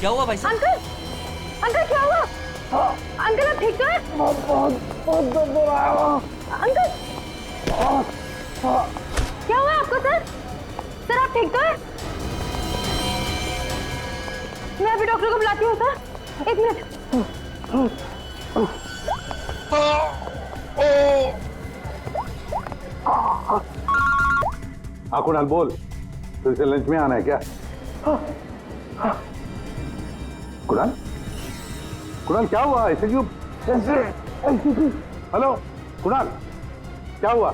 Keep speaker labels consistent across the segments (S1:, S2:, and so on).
S1: क्या हुआ भाई साहब?
S2: अंकल अंकल क्या हुआ? अंकल आप ठीक तो है? बहुत दर्द हो रहा है अंकल। क्या हुआ आपको सर? सर आप ठीक तो है? मैं अभी डॉक्टर को बुलाती हूँ सर, 1 मिनट।
S3: हाँ कुणाल बोल, फिर से लंच में आना है क्या? कुणाल कुणाल क्या हुआ? ऐसे क्यों? हेलो कुणाल क्या हुआ?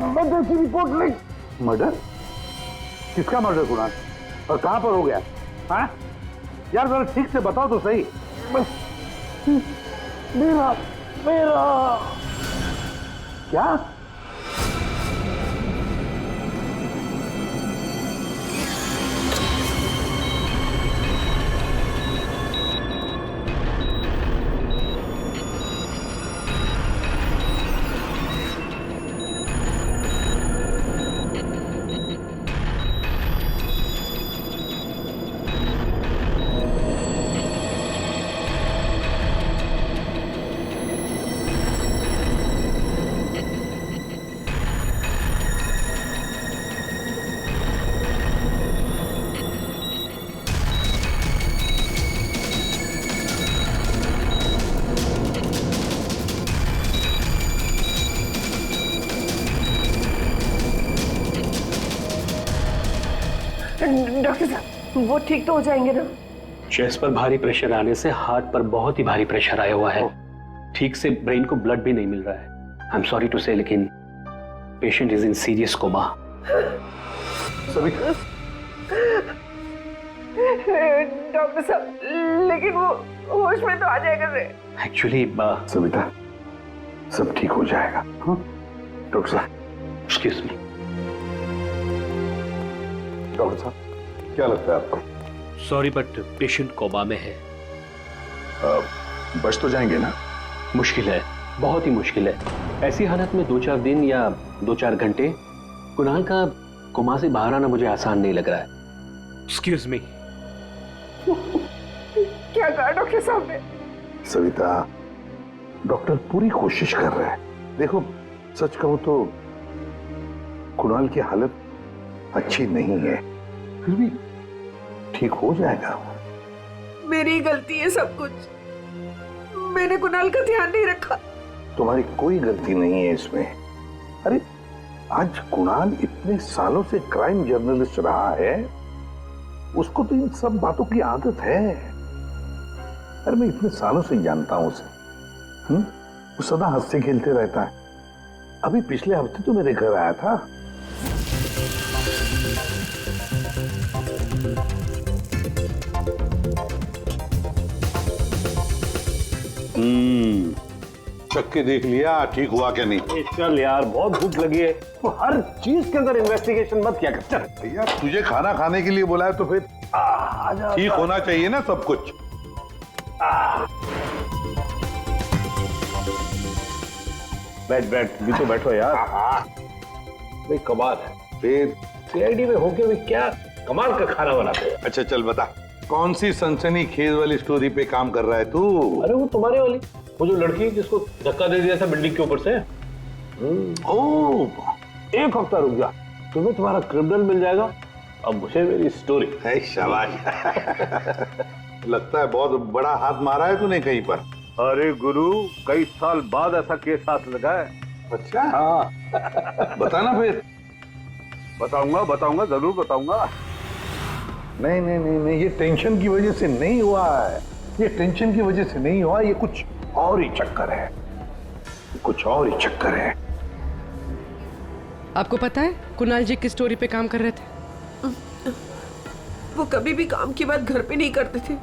S3: मर्डर की रिपोर्ट लिख। मर्डर? किसका मर्डर कुणाल? और कहां पर हो गया? हाँ यार जरा ठीक से बताओ तो सही। मेरा क्या?
S2: डॉक्टर साहब वो ठीक तो हो जाएंगे ना?
S4: चेस्ट पर भारी प्रेशर आने से हार्ट पर बहुत ही भारी प्रेशर आया हुआ है। ठीक से ब्रेन को ब्लड भी नहीं मिल रहा है। I am sorry to say, लेकिन patient is in serious coma.
S2: Doctor साहब लेकिन वो होश में तो आ जाएगा रे।
S4: एक्चुअली
S3: सविता सब ठीक हो जाएगा। डॉक्टर साहब
S4: एक्सक्यूज मी।
S3: डॉक्टर साहब क्या लगता है आपको?
S4: सॉरी बट पेशेंट कोमा में है।
S3: बच तो जाएंगे ना?
S4: मुश्किल है, बहुत ही मुश्किल है। ऐसी हालत में 2-4 दिन या 2-4 घंटे कुणाल का कोमा से बाहर आना मुझे आसान नहीं लग रहा है। Excuse me.
S2: क्या कहा डॉक्टर साहब ने?
S3: सविता डॉक्टर पूरी कोशिश कर रहे हैं। देखो सच कहूं तो कुणाल की हालत अच्छी नहीं है, फिर भी ठीक हो जाएगा।
S2: मेरी गलती है सब कुछ, मैंने कुणाल का ध्यान नहीं रखा।
S3: तुम्हारी कोई गलती नहीं है इसमें। अरे आज कुणाल इतने सालों से क्राइम जर्नलिस्ट रहा है, उसको तो इन सब बातों की आदत है। अरे मैं इतने सालों से जानता हूं उसे। वो सदा हंसते खेलते रहता है। अभी पिछले हफ्ते तो मेरे घर आया था। चख के देख लिया ठीक हुआ क्या नहीं?
S5: चल यार बहुत भूख लगी है, तो हर चीज के अंदर इन्वेस्टिगेशन मत किया कर। चल
S3: भैया तुझे खाना खाने के लिए बोला है तो फिर ठीक होना चाहिए ना सब कुछ।
S5: बैठ भी तो बैठो यार। भाई कमाल है,
S3: फिर
S5: सीआईडी में होके भी क्या कमाल का खाना बनाते हैं।
S3: अच्छा चल बता, कौन सी सनसनी खेज वाली स्टोरी पे काम कर रहा है तू?
S5: अरे वो तुम्हारे वाली, वो जो लड़की जिसको धक्का दे दिया था बिल्डिंग के ऊपर से।
S3: ओह
S5: 1 हफ्ता रुक जा, तुम्हें तुम्हारा क्रिमिनल मिल जाएगा, अब मुझे मेरी स्टोरी।
S3: है शाबाश। लगता है बहुत बड़ा हाथ मारा है तूने कहीं पर।
S5: अरे गुरु कई साल बाद ऐसा केस हाथ लगा है।
S3: अच्छा
S5: हाँ
S3: बताना फिर।
S5: बताऊंगा जरूर बताऊंगा।
S3: नहीं नहीं नहीं नहीं, ये टेंशन की वजह से नहीं हुआ है, ये टेंशन की वजह से नहीं हुआ, ये कुछ और ही चक्कर है, कुछ और ही चक्कर है।
S6: आपको पता है कुणाल जी किस स्टोरी पे काम कर रहे थे?
S2: वो कभी भी काम की बात घर पे नहीं करते थे,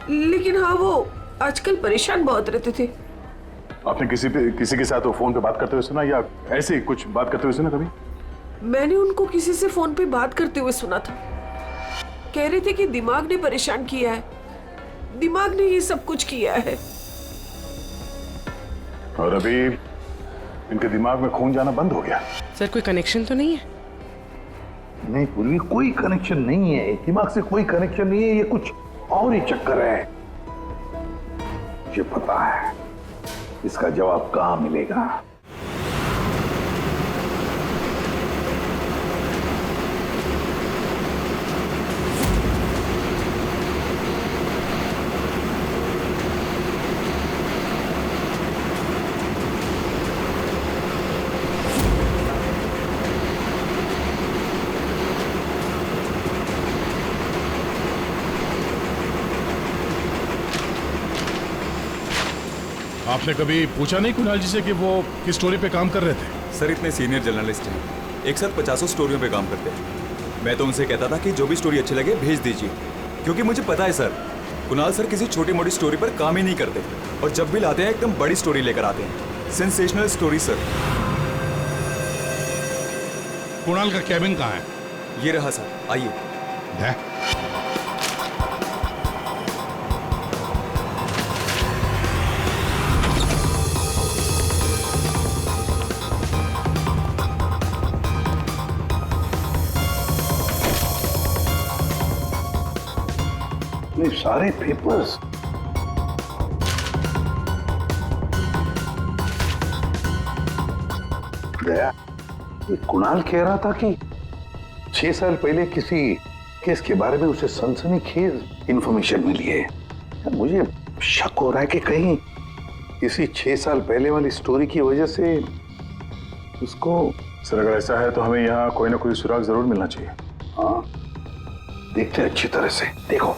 S2: लेकिन हाँ वो आजकल परेशान बहुत रहते थे।
S7: आपने किसी के साथ वो फोन पे बात करते हुए सुना या ऐसे ही कुछ बात करते हुए सुना कभी?
S2: मैंने उनको किसी से फोन पे बात करते हुए सुना था। कह रहे थे कि दिमाग ने परेशान किया है, दिमाग ने ये सब कुछ किया है।
S7: और अभी इनके दिमाग में खून जाना बंद हो गया।
S6: सर कोई कनेक्शन तो नहीं है?
S3: नहीं पूर्वी, कोई कनेक्शन नहीं है, दिमाग से कोई कनेक्शन नहीं है, ये कुछ और ही चक्कर है। मुझे पता है इसका जवाब कहां मिलेगा।
S7: आपने कभी पूछा नहीं कुणाल जी से कि वो किस स्टोरी पे काम कर रहे थे?
S1: सर इतने सीनियर जर्नलिस्ट हैं, एक साथ 50 स्टोरियों पे काम करते हैं। मैं तो उनसे कहता था कि जो भी स्टोरी अच्छी लगे भेज दीजिए, क्योंकि मुझे पता है सर, कुणाल सर किसी छोटी मोटी स्टोरी पर काम ही नहीं करते, और जब भी लाते हैं एकदम बड़ी स्टोरी लेकर आते हैं, सेंसेशनल स्टोरी सर।
S7: कुणाल का कैबिन कहाँ है?
S1: ये रहा सर, आइए।
S7: है?
S3: ये सारे पेपर्स गया। ये कुणाल कह रहा था कि 6 साल पहले किसी केस के बारे में उसे सनसनीखेज इंफॉर्मेशन मिली है। मुझे शक हो रहा है कि कहीं इसी 6 साल पहले वाली स्टोरी की वजह से उसको।
S7: सर अगर ऐसा है तो हमें यहाँ कोई ना कोई सुराग जरूर मिलना चाहिए।
S3: हाँ, देखते हैं अच्छी तरह से। देखो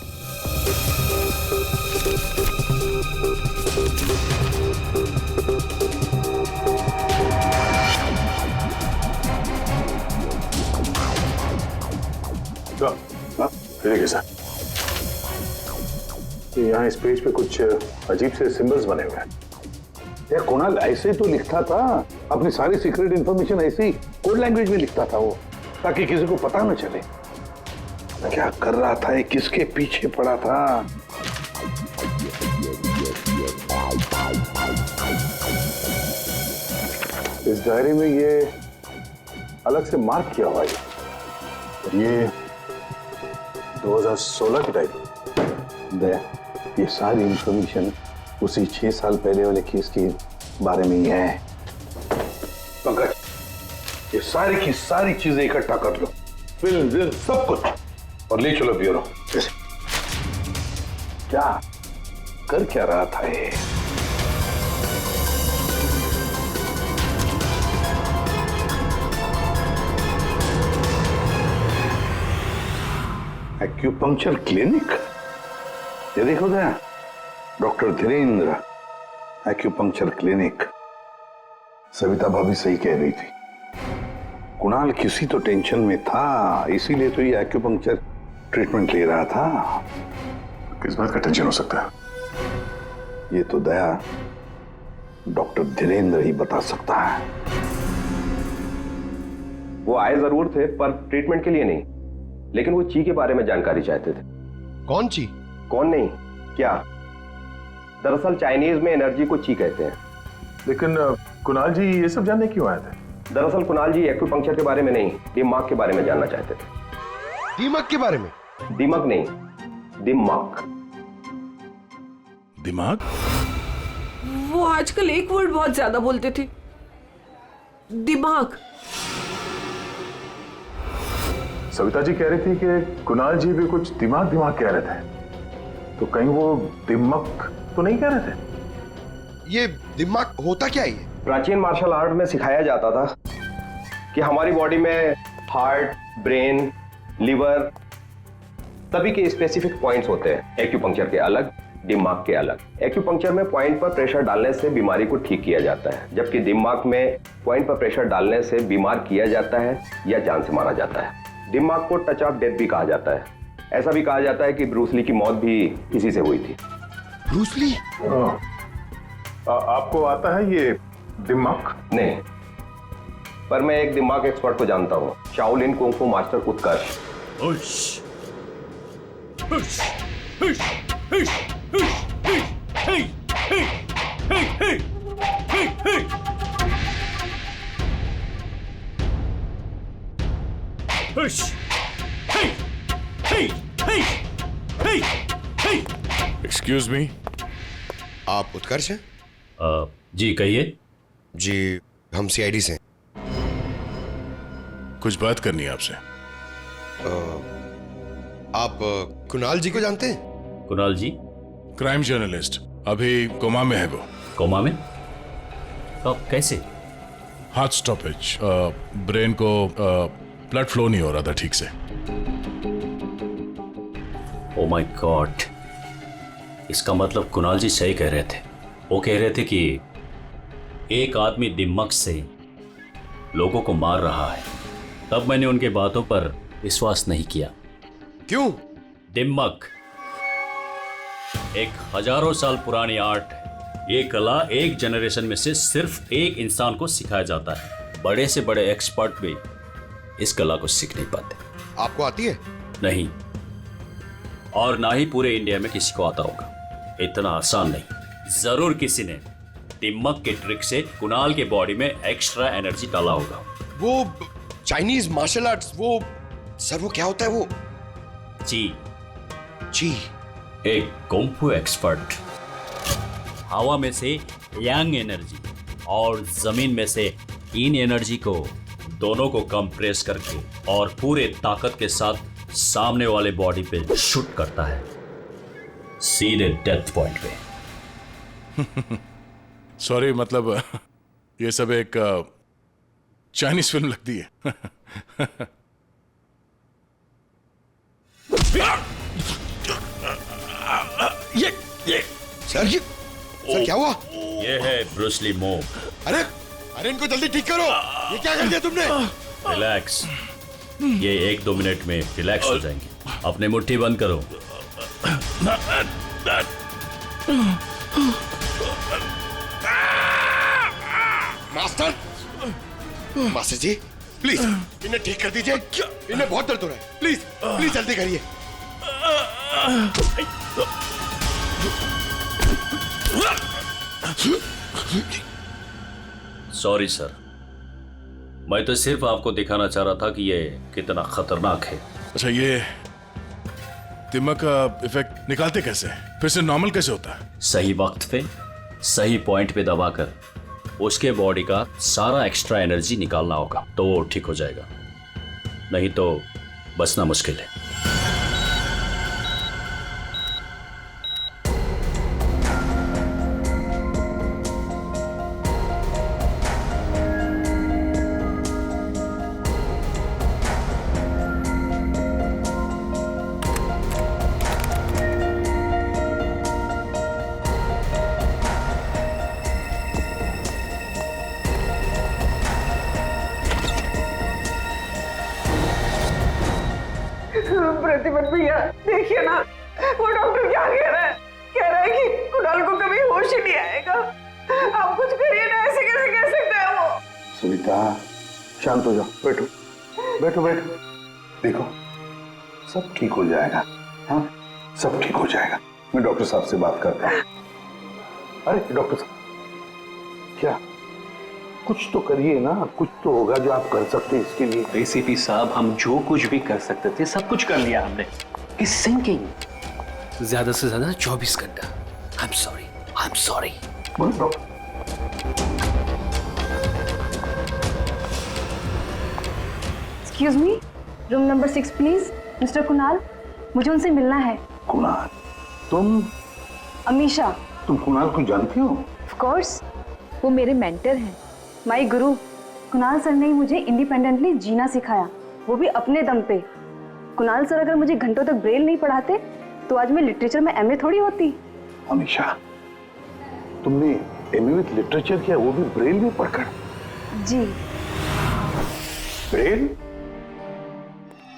S7: देखिए सर, यहाँ इस पेज पे कुछ अजीब से सिंबल्स बने हुए हैं।
S3: ये कुणाल ऐसे तो लिखता था, अपनी सारी सीक्रेट इंफॉर्मेशन ऐसे ही कोड लैंग्वेज में लिखता था वो, ताकि किसी को पता न चले क्या कर रहा था, ये किसके पीछे पड़ा था।
S7: इस डायरी में ये अलग से मार्क किया हुआ है। ये 2016 की डायरी।
S3: ये सारी इंफॉर्मेशन उसी 6 साल पहले वाले केस के बारे में ही है। पंकज, ये सारी की सारी चीजें इकट्ठा कर लो, फिल्म सब कुछ, और ले चलो ब्यूरो। क्या कर क्या रहा था ये? Acupuncture clinic. ये देखो क्या, doctor Dhirendra acupuncture clinic. Savita भाभी सही कह रही थी, कुणाल किसी तो टेंशन में था, इसीलिए तो ये एक्यूपंक्चर ट्रीटमेंट ले रहा था।
S7: किस बात का टेंशन हो सकता है?
S3: ये तो दया डॉक्टर धीरेन्द्र ही बता सकता है।
S8: वो आए जरूर थे पर ट्रीटमेंट के लिए नहीं, लेकिन वो ची के बारे में जानकारी चाहते थे।
S9: कौन ची?
S8: कौन नहीं, क्या? दरअसल चाइनीज में एनर्जी को ची कहते हैं।
S7: लेकिन कुणाल जी ये सब जानने क्यों आए थे?
S8: दरअसल कुणाल जी एक्यूपंक्चर के बारे में नहीं, दिमाग के बारे में जानना चाहते थे।
S9: दिमाग के बारे में?
S8: दिमाग नहीं, दिमाग।
S7: दिमाग?
S2: वो आजकल एक वर्ड बहुत ज्यादा बोलते थे, दिमाग।
S7: सविता जी कह रही थी कि कुणाल जी भी कुछ दिमाग दिमाग कह रहे थे, तो कहीं वो दिमाग तो नहीं कह रहे थे?
S9: ये दिमाग होता क्या है?
S8: प्राचीन मार्शल आर्ट में सिखाया जाता था कि हमारी बॉडी में हार्ट, ब्रेन, लिवर सभी के स्पेसिफिक पॉइंट्स होते हैं। एक्यूपंक्चर के अलग, दिमाग के अलग। एक्यूपंक्चर में पॉइंट पर प्रेशर डालने से बीमारी को ठीक किया जाता है, जबकि दिमाग में पॉइंट पर प्रेशर डालने से बीमार किया जाता है या जान से मारा जाता है। दिमाग को टच ऑफ डेथ भी कहा जाता है। ऐसा भी कहा जाता है कि ब्रूस ली की मौत भी इसी से हुई थी।
S9: Bruce Lee?
S7: आपको आता है ये दिमाग?
S8: नहीं, पर मैं एक दिमाग एक्सपर्ट को जानता हूँ, शाओलिन कुंग फू मास्टर उत्कर्ष।
S10: एक्सक्यूज मी,
S9: आप उत्कर्ष हैं?
S4: जी कहिए।
S9: जी, हम सीआईडी से हैं।
S10: कुछ बात करनी है आपसे।
S9: आप कुणाल जी को जानते हैं?
S4: कुणाल जी?
S10: क्राइम जर्नलिस्ट, अभी कोमा में है वो।
S4: कोमा में? कब, कैसे?
S10: हार्ट स्टॉपेज, ब्रेन को ब्लड फ्लो नहीं हो रहा था ठीक से।
S4: ओ माय गॉड, इसका मतलब कुणाल जी सही कह रहे थे। वो कह रहे थे कि एक आदमी दिमाग से लोगों को मार रहा है। तब मैंने उनके बातों पर विश्वास नहीं किया।
S9: क्यों?
S4: दिमाग एक हजारों साल पुरानी आर्ट है। ये कला एक जनरेशन में से सिर्फ एक इंसान को सिखाया जाता है। बड़े से बड़े एक्सपर्ट भी इस कला को सीख नहीं पाते।
S9: आपको आती है?
S4: नहीं, और ना ही पूरे इंडिया में किसी को आता होगा। इतना आसान नहीं। जरूर किसी ने दिमाग के ट्रिक से कुणाल के बॉडी में एक्स्ट्रा एनर्जी डाला होगा।
S9: वो चाइनीज मार्शल आर्ट्स, वो सर वो क्या होता है वो?
S4: जी,
S9: जी,
S4: एक कुंफू एक्सपर्ट हवा में से यांग एनर्जी और जमीन में से इन एनर्जी को दोनों को कंप्रेस करके और पूरे ताकत के साथ सामने वाले बॉडी पे शूट करता है, सीधे डेथ पॉइंट पे।
S10: सॉरी, मतलब ये सब एक चाइनीज फिल्म लगती है।
S9: ये सर क्या हुआ?
S4: ये है ब्रूस ली मूव।
S9: अरे अरे, इनको जल्दी ठीक करो। ये क्या कर दिया तुमने?
S4: रिलैक्स, ये 1-2 मिनट में रिलैक्स हो जाएंगे। अपने मुट्ठी बंद करो।
S9: मास्टर, मास्टर जी प्लीज इन्हें ठीक कर दीजिए। इन्हें बहुत दर्द हो रहा है। प्लीज प्लीज जल्दी करिए।
S4: सॉरी सर, मैं तो सिर्फ आपको दिखाना चाह रहा था कि ये कितना खतरनाक है।
S10: अच्छा, ये दिमाग का इफेक्ट निकालते कैसे? फिर से नॉर्मल कैसे होता है?
S4: सही वक्त पे सही पॉइंट पे दबाकर उसके बॉडी का सारा एक्स्ट्रा एनर्जी निकालना होगा, तो वो ठीक हो जाएगा। नहीं तो बचना मुश्किल है।
S2: प्रतिपन भैया देखिए ना, वो डॉक्टर क्या कह रहा है? कह रहा है कि कुणाल को कभी होश ही नहीं आएगा। आप कुछ करिए ना, ऐसे कैसे कह सकता है वो?
S3: सविता शांत हो जाओ, बैठो बैठो बैठो। देखो सब ठीक हो जाएगा। हाँ, सब ठीक हो जाएगा। मैं डॉक्टर साहब से बात करता हूँ। अरे डॉक्टर साहब, क्या कुछ तो करिए ना, कुछ तो होगा जो आप कर सकते हैं इसके लिए।
S4: एसीपी साहब, हम जो कुछ भी कर सकते थे सब कुछ कर लिया हमने। इस सिंकिंग ज्यादा से ज्यादा 24 घंटा। I am sorry.
S11: Excuse me, room number 6 please. Mister Kunal, मुझे उनसे मिलना है।
S3: कुणाल? तुम?
S11: अमीशा।
S3: तुम कुणाल को जानती हो?
S11: ऑफ कोर्स, वो मेरे मेंटर हैं, माय गुरु। कुणाल सर ने ही मुझे इंडिपेंडेंटली जीना सिखाया, वो भी अपने दम पे। कुणाल सर अगर मुझे घंटों तक ब्रेल नहीं पढ़ाते तो आज मैं लिटरेचर में एमए थोड़ी होती।
S3: अमीशा, तुमने एमए विद लिटरेचर किया, वो भी ब्रेल में पढ़कर?
S11: जी।
S3: ब्रेल?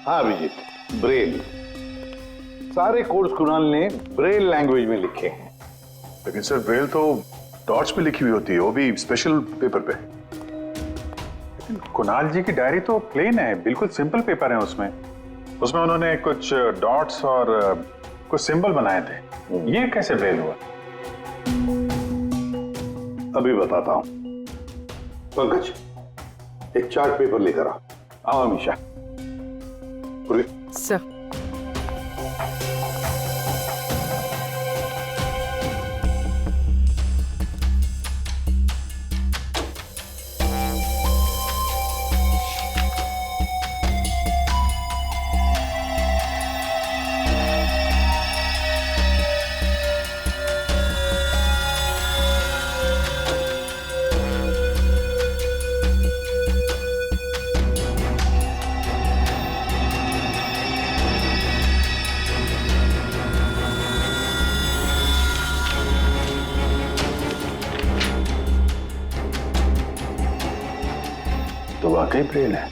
S3: हाँ अभिजीत, ब्रेल। सारे कोर्स कुणाल ने ब्रेल लैंग्वेज में लिखे हैं।
S7: लेकिन सर ब्रेल तो डॉट्स पे लिखी हुई होती है, वो भी स्पेशल पेपर पे। लेकिन कुणाल जी की डायरी तो प्लेन है, बिल्कुल सिंपल पेपर है। उसमें उन्होंने कुछ डॉट्स और कुछ सिंबल बनाए थे। ये कैसे ब्रेल हुआ?
S3: अभी बताता हूं। पंकज, एक चार्ट पेपर लेकर आओ। आओ अमीशा।
S6: सर
S3: तो वाकई ब्रेन है।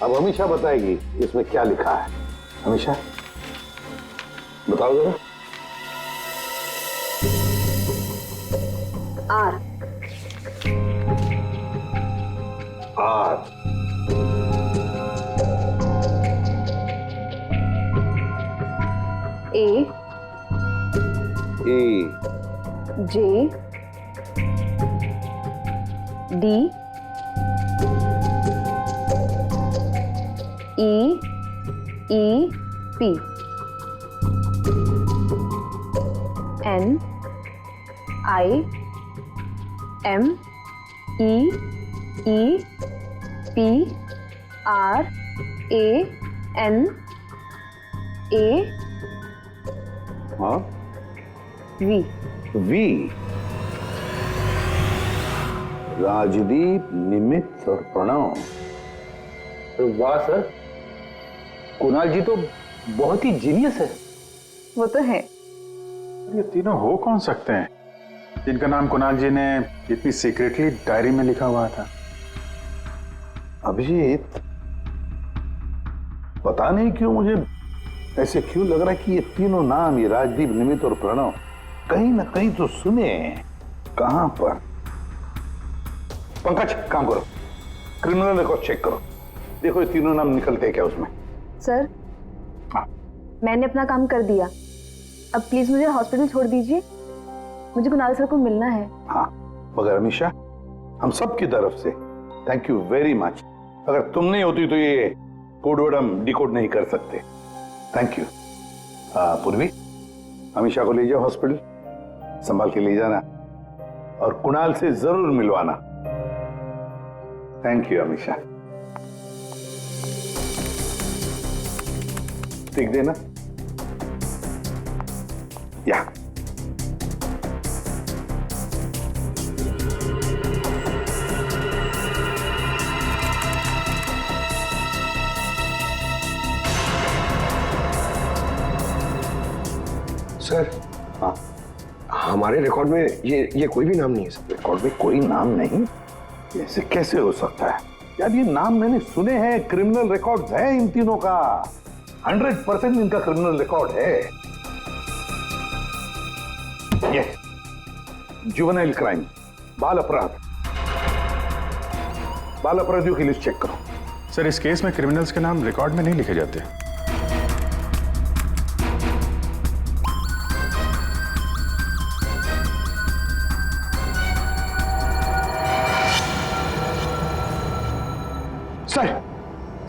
S3: अब हमेशा बताएगी इसमें क्या लिखा है। हमेशा बताओ जरा।
S11: R
S3: R
S11: A
S3: A
S11: J D E P N I M E P R A N A
S3: हाँ
S11: वी
S3: वी। राजदीप, निमित और प्रणव। वाह सर, कुणाल जी तो बहुत ही जीनियस है।
S11: वो तो है।
S7: ये तीनों हो कौन सकते हैं जिनका नाम कुणाल जी ने इतनी सीक्रेटली डायरी में लिखा हुआ था?
S3: अभिजीत, पता नहीं क्यों मुझे ऐसे क्यों लग रहा है कि ये तीनों नाम, ये राजदीप, निमित और प्रणव, कहीं ना कहीं तो सुने। कहां पर? पंकज, काम करो, क्रिमिनल रिकॉर्ड चेक करो, देखो ये तीनों नाम निकलते हैं क्या उसमें।
S11: सर,
S3: हाँ।
S11: मैंने अपना काम कर दिया, अब प्लीज मुझे हॉस्पिटल छोड़ दीजिए, मुझे कुणाल सर को मिलना है।
S3: हाँ, मगर अमीशा, हम सब की तरफ से थैंक यू वेरी मच। अगर तुम नहीं होती तो ये कोड वर्ड हम डिकोड नहीं कर सकते। Thank you. पूर्वी, अमीशा को ले जाओ हॉस्पिटल, संभाल के ले जाना और कुणाल से जरूर मिलवाना। Thank you Amisha. देख देना या
S9: सर,
S3: हाँ,
S9: हमारे रिकॉर्ड में ये कोई भी नाम नहीं है सर।
S3: रिकॉर्ड में कोई नाम नहीं? ऐसे कैसे हो सकता है यार? ये नाम मैंने सुने हैं, क्रिमिनल रिकॉर्ड है इन तीनों का, 100% इनका क्रिमिनल रिकॉर्ड है। ये जुवेनाइल क्राइम, बाल अपराध, बाल अपराधियों की लिस्ट चेक करो।
S7: सर, इस केस में क्रिमिनल्स के नाम रिकॉर्ड में नहीं लिखे जाते।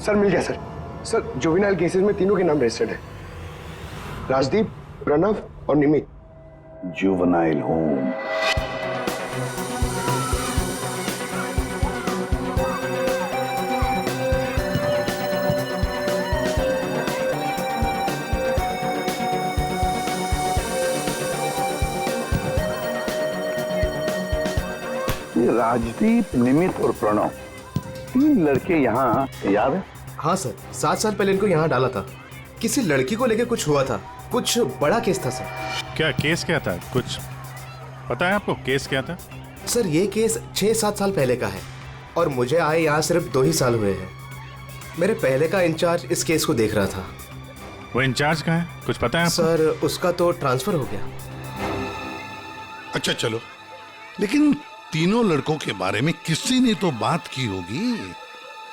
S9: सर मिल गया सर। सर, जुवेनाइल केसेस में तीनों के नाम रजिस्टर्ड है, राजदीप, प्रणव और निमित।
S3: Juvenile home. ये राजदीप, निमित और प्रणव, तीन लड़के यहाँ याद है?
S12: हाँ सर, 7 साल पहले इनको यहाँ डाला था। किसी लड़की को लेकर कुछ हुआ था, कुछ बड़ा केस था सर।
S10: क्या केस क्या था? कुछ पता है आपको केस क्या था?
S12: सर, ये केस 6-7 साल पहले का है और मुझे आए यहाँ सिर्फ 2 ही साल हुए हैं। मेरे पहले का इंचार्ज इस केस को देख रहा था।
S10: वो इंचार्ज कहाँ है, कुछ पता है आपको?
S12: सर, उसका तो ट्रांसफर हो गया।
S13: अच्छा चलो, लेकिन तीनों लड़कों के बारे में किसी ने तो बात की होगी,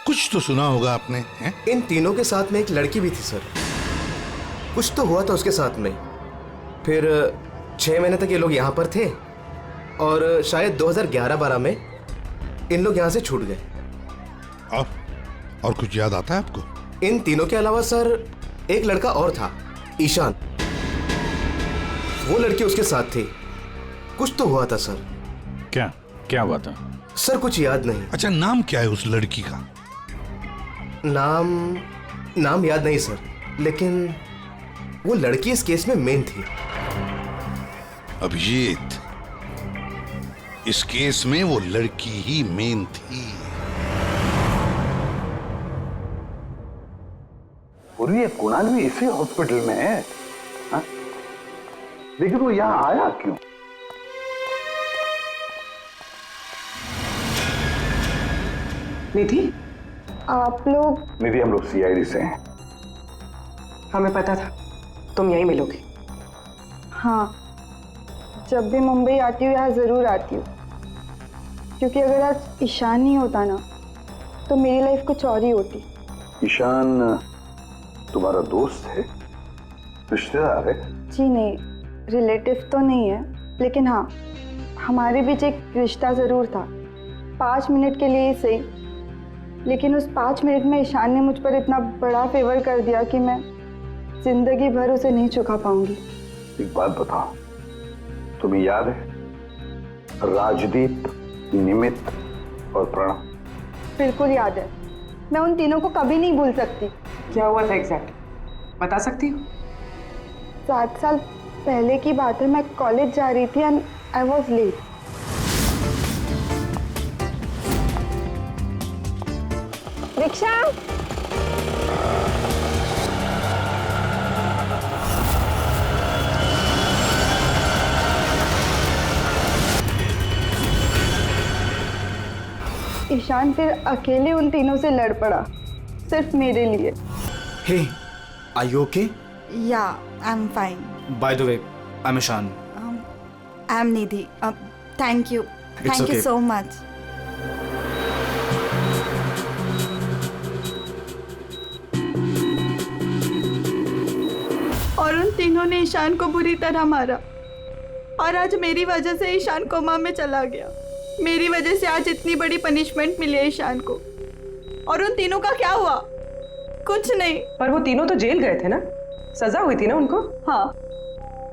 S13: कुछ तो सुना होगा आपने, हैं?
S12: इन तीनों के साथ में एक लड़की भी थी सर, कुछ तो हुआ था उसके साथ में। फिर 6 महीने तक ये लोग यहाँ पर थे और शायद 2011-12 में इन लोग यहाँ से छूट गए।
S13: और कुछ याद आता है आपको?
S12: इन तीनों के अलावा सर एक लड़का और था, ईशान। वो लड़की उसके साथ थी। कुछ तो हुआ था सर।
S7: क्या क्या हुआ था?
S12: सर कुछ याद नहीं।
S13: अच्छा, नाम क्या है उस लड़की का?
S12: नाम याद नहीं सर, लेकिन वो लड़की इस केस में मेन थी।
S13: अभिजीत, इस केस में वो लड़की ही मेन थी।
S3: और ये कुणाल भी इसी हॉस्पिटल में है, हा? लेकिन वो यहां आया क्यों?
S2: निधि,
S11: आप लोग?
S3: निधि, हम लोग सीआईडी से हैं।
S2: हमें पता था तुम यहीं मिलोगे।
S11: हाँ, जब भी मुंबई आती हूँ यहाँ ज़रूर आती हूँ, क्योंकि अगर आज ईशान नहीं होता ना तो मेरी लाइफ कुछ और ही होती।
S3: ईशान तुम्हारा दोस्त है, रिश्तेदार है?
S11: जी नहीं, रिलेटिव तो नहीं है, लेकिन हाँ हमारे बीच एक रिश्ता ज़रूर था, 5 मिनट के लिए ही सही। लेकिन उस 5 मिनट में ईशान ने मुझ पर इतना बड़ा फेवर कर दिया कि मैं जिंदगी भर उसे नहीं चुका पाऊंगी।
S3: एक बात बताओ, तुम्हें याद है राजदीप, निमित और प्रणव?
S11: बिल्कुल याद है, मैं उन तीनों को कभी नहीं भूल सकती।
S2: क्या हुआ था एग्जैक्ट बता सकती हो?
S11: 7 साल पहले की बात है, मैं कॉलेज जा रही थी and I was late. Rickshaw, Ishaan फिर अकेले उन तीनों से लड़ पड़ा, सिर्फ मेरे लिए।
S12: Hey, are you okay?
S14: Yeah, I'm fine.
S12: By the way, I am Ishaan.
S14: I'm Nidhi. Thank you.
S12: It's
S14: Thank you
S12: okay.
S14: so much. और उन तीनों ने ईशान को बुरी तरह मारा, और आज मेरी वजह से ईशान कोमा में चला गया। मेरी वजह से आज इतनी बड़ी पनिशमेंट मिली है ईशान को। और उन तीनों का क्या हुआ? कुछ नहीं।
S2: पर वो तीनों तो जेल गए थे ना, सजा हुई थी ना उनको?
S11: हाँ,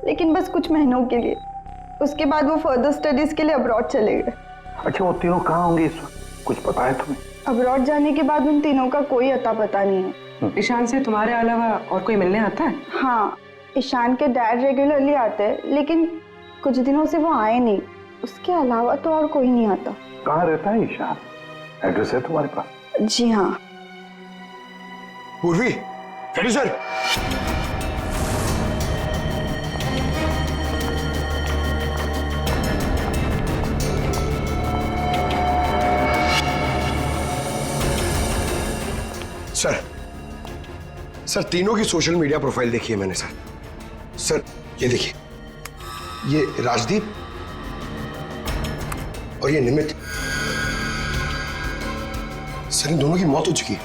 S11: लेकिन बस कुछ महीनों के लिए। उसके बाद वो फर्दर स्टडीज के लिए अब्रॉड चले गए।
S3: अच्छा, वो तीनों कहाँ होंगे इस वक्त? कुछ पता है तुम्हें?
S11: अब्रॉड जाने के बाद उन तीनों का कोई अता पता नहीं है।
S2: ईशान से तुम्हारे अलावा और कोई मिलने आता है?
S11: हाँ, ईशान के डैड रेगुलरली आते हैं, लेकिन कुछ दिनों से वो आए नहीं। उसके अलावा तो और कोई नहीं आता।
S3: कहाँ रहता है ईशान? एड्रेस है तुम्हारे पास?
S11: जी हाँ।
S9: पूर्वी, सर। सर, तीनों की सोशल मीडिया प्रोफाइल देखी है मैंने सर। सर, ये देखिए, ये राजदीप और ये निमित। सर, इन दोनों की मौत हो चुकी है।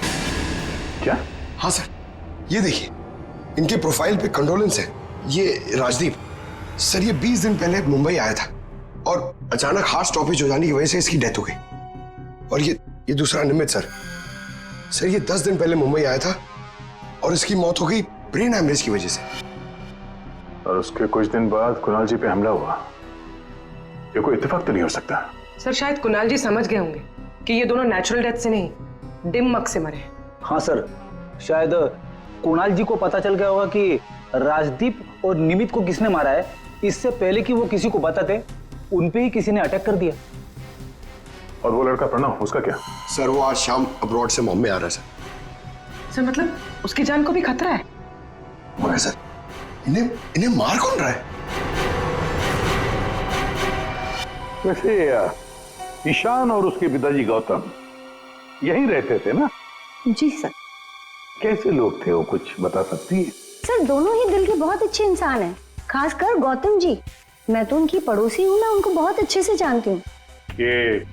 S3: क्या?
S9: हाँ सर, ये देखिए, इनके प्रोफाइल पे कंडोलेंस है। ये राजदीप सर, ये 20 दिन पहले मुंबई आया था और अचानक हार्ट स्टॉपेज हो जाने की वजह से इसकी डेथ हो गई। और ये दूसरा निमित सर, ये 10 दिन पहले मुंबई आया था और इसकी मौत हो गई ब्रेन हैमरेज की वजह से।
S7: और उसके कुछ दिन बाद कुणाल जी पे हमला हुआ। ये कोई इत्तेफाक तो नहीं हो सकता।
S2: सर, शायद कुणाल जी समझ गए होंगे कि ये दोनों नेचुरल डेथ से नहीं, दिमाग से मरे।
S15: हाँ सर, शायद कुणाल जी को पता चल गया होगा कि राजदीप और निमित को किसने मारा है। इससे पहले कि वो किसी को बताते, उन पे ही किसी ने अटैक कर दिया।
S7: और वो लड़का प्रणव, उसका क्या?
S9: सर, वो आज शाम अब्रॉड से बॉम्बे आ रहा है सर।
S2: सर, मतलब उसकी जान को भी खतरा है?
S9: मगर सर, इन्हें मार कौन रहा है?
S3: वैसे ईशान और उसके पिताजी गौतम यहीं रहते थे ना?
S16: जी सर।
S3: कैसे लोग थे वो, कुछ बता सकती है?
S16: सर, दोनों ही दिल के बहुत अच्छे इंसान हैं, खासकर गौतम जी। मैं तो उनकी पड़ोसी हूँ, मैं उनको बहुत अच्छे से जानती हूँ।
S7: ये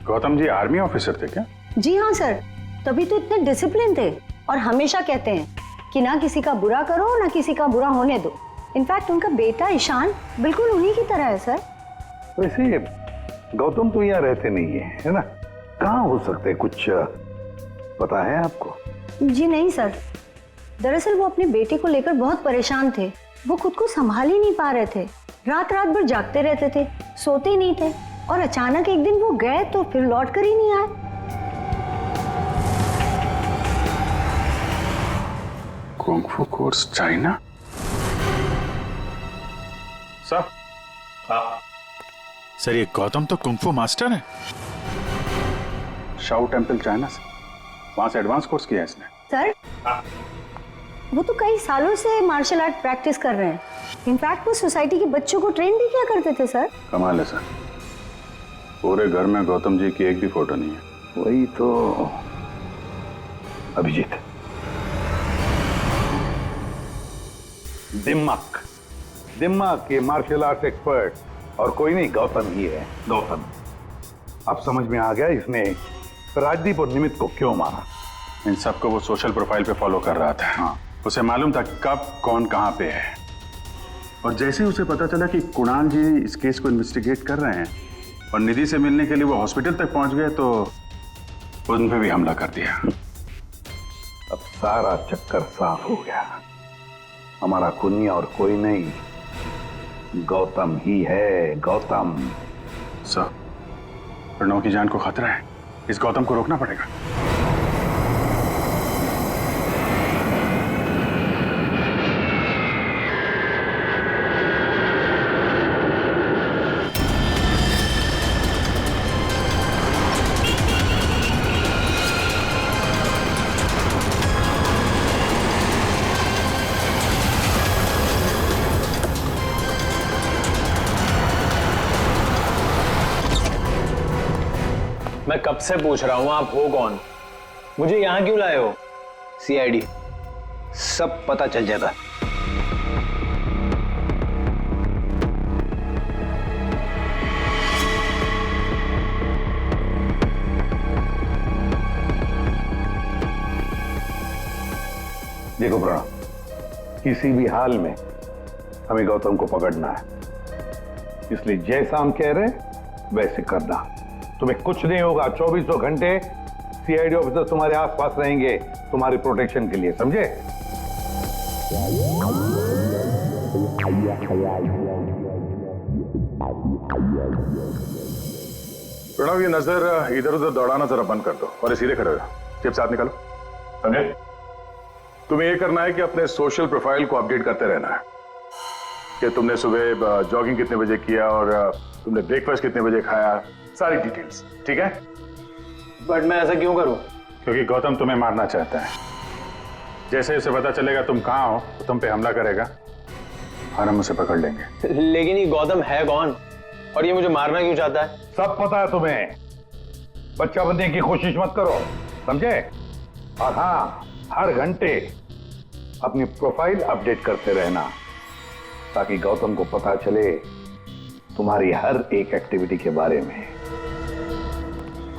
S7: गौतम जी आर्मी ऑफिसर थे क्या?
S16: जी हाँ सर, तभी तो इतने डिसिप्लिन थे और हमेशा कहते हैं कि ना किसी का बुरा करो ना किसी का बुरा होने दो। इनफैक्ट उनका बेटा ईशान बिल्कुल उन्हीं की तरह है सर।
S3: वैसे गौतम तो यहाँ रहते नहीं है ना? कहाँ हो सकते, कुछ पता है आपको?
S16: जी नहीं सर, दरअसल वो अपने बेटे को लेकर बहुत परेशान थे। वो खुद को संभाल ही नहीं पा रहे थे, रात रात भर जागते रहते थे, सोते ही नहीं थे, और अचानक एक दिन वो गए तो फिर लौट कर ही नहीं आए।
S7: Kung fu course China? Sir, sir ये गौतम तो कुंग-फू मास्टर है, शाओ टेम्पल चाइना से, वहां से एडवांस कोर्स किया है इसने।
S16: सर, वो तो कई सालों से मार्शल आर्ट प्रैक्टिस कर रहे हैं। इनफैक्ट वो सोसाइटी के बच्चों को ट्रेन भी किया करते थे सर।
S7: कमाल है सर, पूरे घर में गौतम जी की एक भी फोटो नहीं है।
S3: वही तो अभिजीत, दिमाग दिमाग के मार्शल आर्ट एक्सपर्ट और कोई नहीं, गौतम ही है, गौतम। अब समझ में आ गया इसने राजदीप और निमित को क्यों मारा।
S7: इन सबको वो सोशल प्रोफाइल पे फॉलो कर रहा था। हाँ। उसे मालूम था कब कौन कहां पे है, और जैसे ही उसे पता चला कि कुणाल जी इस केस को इन्वेस्टिगेट कर रहे हैं और निधि से मिलने के लिए वो हॉस्पिटल तक पहुंच गए, तो उन पे भी हमला कर दिया।
S3: अब सारा चक्कर साफ हो गया। हमारा खूनी और कोई नहीं, गौतम ही है, गौतम।
S7: सर, प्रणव की जान को खतरा है, इस गौतम को रोकना पड़ेगा।
S15: मैं कब से पूछ रहा हूं आप हो कौन, मुझे यहां क्यों लाए हो? सीआईडी, सब पता चल जाएगा।
S3: देखो प्रणव, किसी भी हाल में हमें गौतम को पकड़ना है, इसलिए जैसा हम कह रहे हैं वैसे करना। तुम्हें कुछ नहीं होगा, 24 घंटे सीआईडी ऑफिसर तुम्हारे आसपास रहेंगे तुम्हारी प्रोटेक्शन के लिए, समझे?
S7: प्रणव, ये नजर इधर उधर दौड़ाना जरा बंद कर दो और सीधे खड़े हो, चिप साथ निकालो, समझे? तुम्हें ये करना है कि अपने सोशल प्रोफाइल को अपडेट करते रहना है कि तुमने सुबह जॉगिंग कितने बजे किया और तुमने ब्रेकफास्ट कितने बजे खाया, सारी डिटेल्स, ठीक है?
S15: बट मैं ऐसा क्यों करूं?
S7: क्योंकि गौतम तुम्हें मारना चाहता है। जैसे उसे पता चलेगा तुम कहां हो तो तुम पे हमला करेगा और हम उसे पकड़ लेंगे।
S15: लेकिन ये गौतम है कौन और ये मुझे मारना क्यों चाहता है?
S3: सब पता है तुम्हें, बच्चा बनने की कोशिश मत करो, समझे? और हाँ, हर घंटे अपनी प्रोफाइल अपडेट करते रहना ताकि गौतम को पता चले तुम्हारी हर एक एक्टिविटी के बारे में।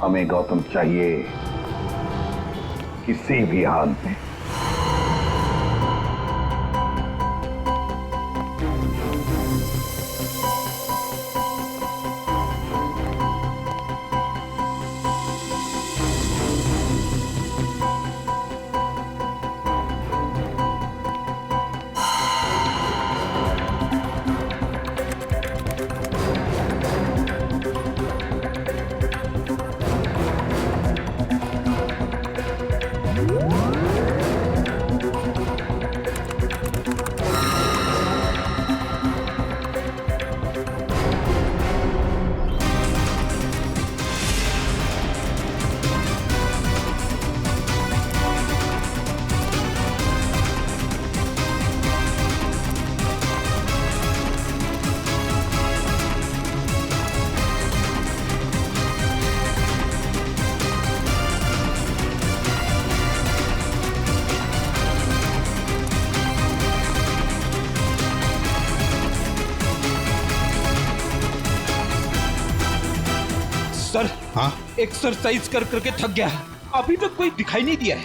S3: हमें गौतम चाहिए किसी भी हाल में।
S17: सर, हाँ? एक्सरसाइज कर करके थक गया, अभी तक कोई दिखाई नहीं दिया है।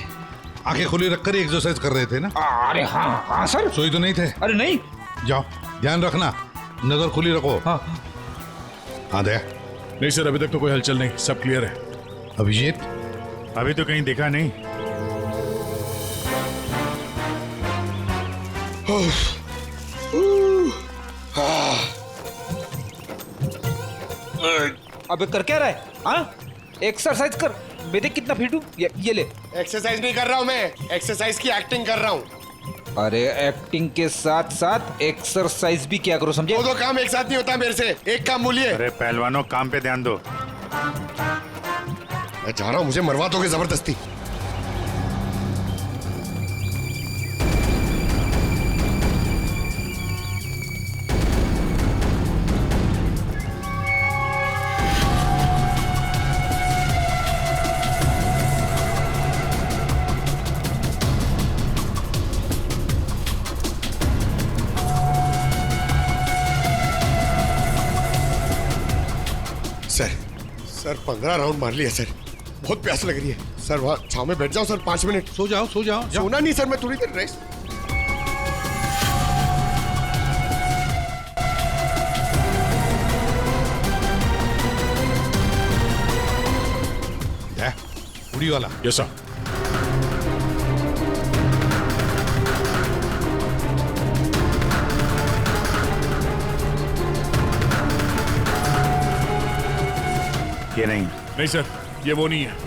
S13: आंखें खुली रखकर ही एक्सरसाइज कर रहे थे ना?
S17: अरे हाँ हाँ सर।
S13: सोई तो नहीं थे?
S17: अरे नहीं।
S13: जाओ, ध्यान रखना, नजर खुली रखो।
S17: हाँ
S13: हाँ दे।
S10: नहीं सर, अभी तक तो कोई हलचल नहीं, सब क्लियर है।
S13: अभिजीत?
S7: अभी तो कहीं दिखा नहीं।
S17: अबे कर क्या रहा है? हाँ, एक्सरसाइज कर। मैं देख कितना फिट हूँ। ये ले।
S9: एक्सरसाइज नहीं कर रहा हूँ मैं, एक्सरसाइज की एक्टिंग कर रहा हूँ।
S17: अरे एक्टिंग के साथ साथ एक्सरसाइज भी क्या करो, समझे?
S9: दो काम एक साथ नहीं होता मेरे से, एक काम बोलिए।
S7: अरे पहलवानों, काम पे ध्यान दो।
S9: मैं जा रहा हूँ, मुझे मरवा दोगे जबरदस्ती। सर 15 राउंड मार लिया सर, बहुत प्यास लग रही है सर। वहाँ छाव में बैठ जाओ सर, 5 मिनट।
S13: सो जाओ सो जाओ।
S9: सोना नहीं सर, मैं थोड़ी देर रेस्ट।
S13: उड़ी वाला।
S10: Yes sir.
S7: ये
S10: नहीं सर, ये वो नहीं है।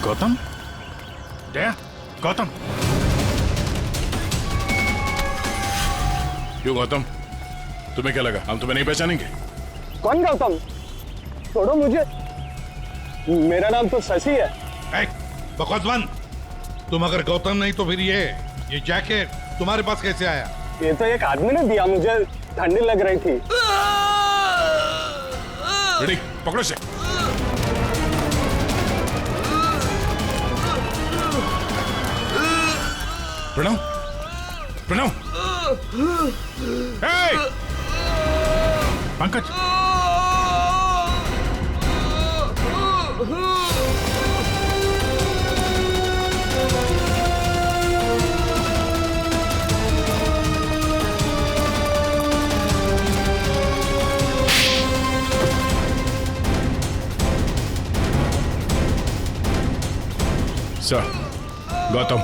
S7: गौतम? जया, गौतम।
S10: क्यों गौतम, तुम्हें क्या लगा हम तुम्हें नहीं पहचानेंगे?
S5: कौन गौतम? छोड़ो मुझे, मेरा नाम तो शशि है।
S13: बकवास बंद। तुम अगर गौतम नहीं तो फिर ये जैकेट तुम्हारे पास कैसे आया?
S5: ये तो एक आदमी ने दिया, मुझे ठंडी लग रही थी।
S10: रेडी, पकड़ो से। प्रणव, प्रणव। हे! पंकज। सर, गौतम।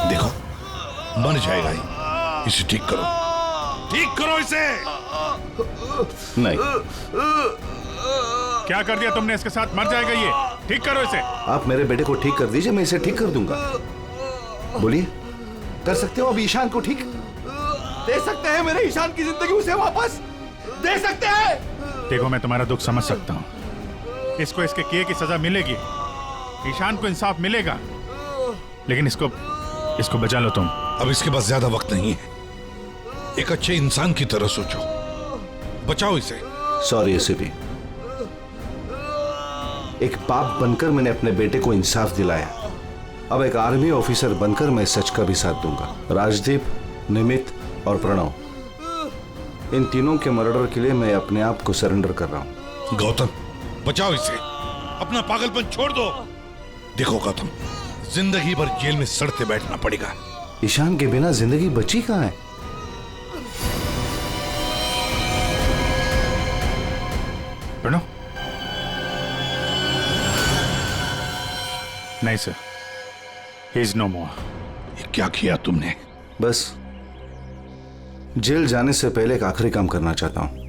S13: देखो, मर जाएगा ही। इसे ठीक करो, ठीक करो इसे।
S10: नहीं। क्या कर दिया तुमने इसके साथ? मर जाएगा ये। ठीक करो इसे।
S3: आप मेरे बेटे को ठीक कर दीजिए, मैं इसे ठीक कर दूंगा। बोलिए, कर सकते हो अब ईशान को ठीक?
S12: दे सकते हैं मेरे ईशान की जिंदगी उसे वापस? दे सकते हैं?
S7: देखो, मैं तुम्हारा दुख समझ सकता हूँ। इसको इसके किए की सजा मिलेगी, ईशान को इंसाफ मिलेगा, लेकिन इसको बचा लो तुम।
S13: अब इसके पास ज्यादा वक्त नहीं है। एक अच्छे इंसान की तरह सोचो, बचाओ इसे।
S3: सॉरी एसीपी, एक बाप बनकर मैंने अपने बेटे को इंसाफ दिलाया। अब एक आर्मी ऑफिसर बनकर मैं सच का भी साथ दूंगा। राजदीप, निमित और प्रणव, इन तीनों के मर्डर के लिए मैं अपने आप को सरेंडर कर रहा हूं।
S13: गौतम, बचाओ इसे, अपना पागलपन छोड़ दो। देखो गौतम, जिंदगी भर जेल में सड़ते बैठना पड़ेगा।
S3: ईशान के बिना जिंदगी बची कहां है?
S7: प्रणव? नहीं सर, ही इज नो मोर।
S13: क्या किया तुमने?
S3: बस जेल जाने से पहले एक आखिरी काम करना चाहता हूं।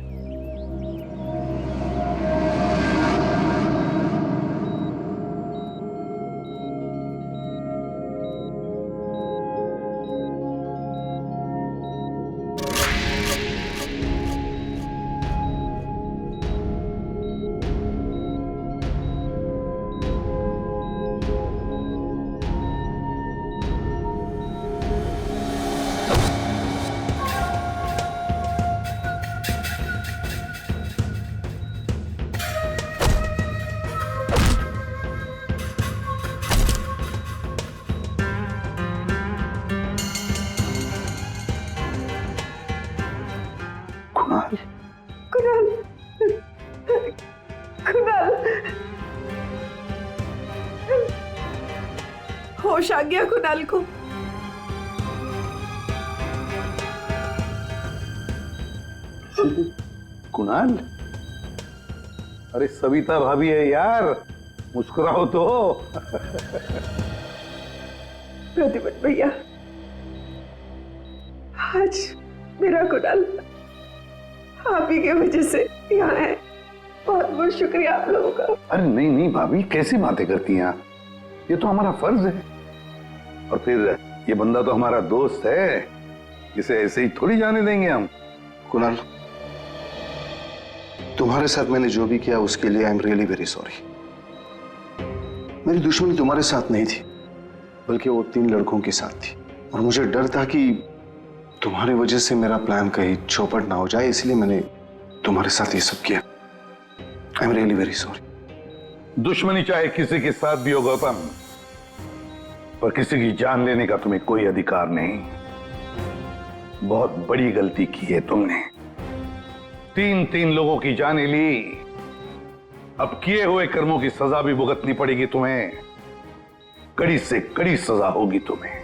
S2: होश आ गया कुणाल को।
S3: कुणाल, अरे सविता भाभी है यार, मुस्कुराओ तो।
S2: प्रतिपत भैया, आज मेरा कुणाल आप ही की वजह से यहाँ है। बहुत बहुत शुक्रिया आप लोगों का।
S3: अरे नहीं नहीं भाभी, कैसी बातें करती हैं आप? ये तो हमारा फर्ज है। और फिर ये बंदा तो हमारा दोस्त है, इसे ऐसे ही थोड़ी जाने देंगे हम।
S9: कुणाल, तुम्हारे साथ मैंने जो भी किया उसके लिए I am really very sorry. मेरी दुश्मनी तुम्हारे साथ नहीं थी, बल्कि वो 3 लड़कों के साथ थी। और मुझे डर था कि तुम्हारी वजह से मेरा प्लान कहीं चौपट ना हो जाए, इसलिए मैंने तुम्हारे साथ ये सब किया। I am really very sorry.
S3: दुश्मनी चाहे किसी के साथ भी हो गौतम, पर किसी की जान लेने का तुम्हें कोई अधिकार नहीं। बहुत बड़ी गलती की है तुमने। 3 लोगों की जानें ली, अब किए हुए कर्मों की सजा भी भुगतनी पड़ेगी तुम्हें। कड़ी से कड़ी सजा होगी तुम्हें।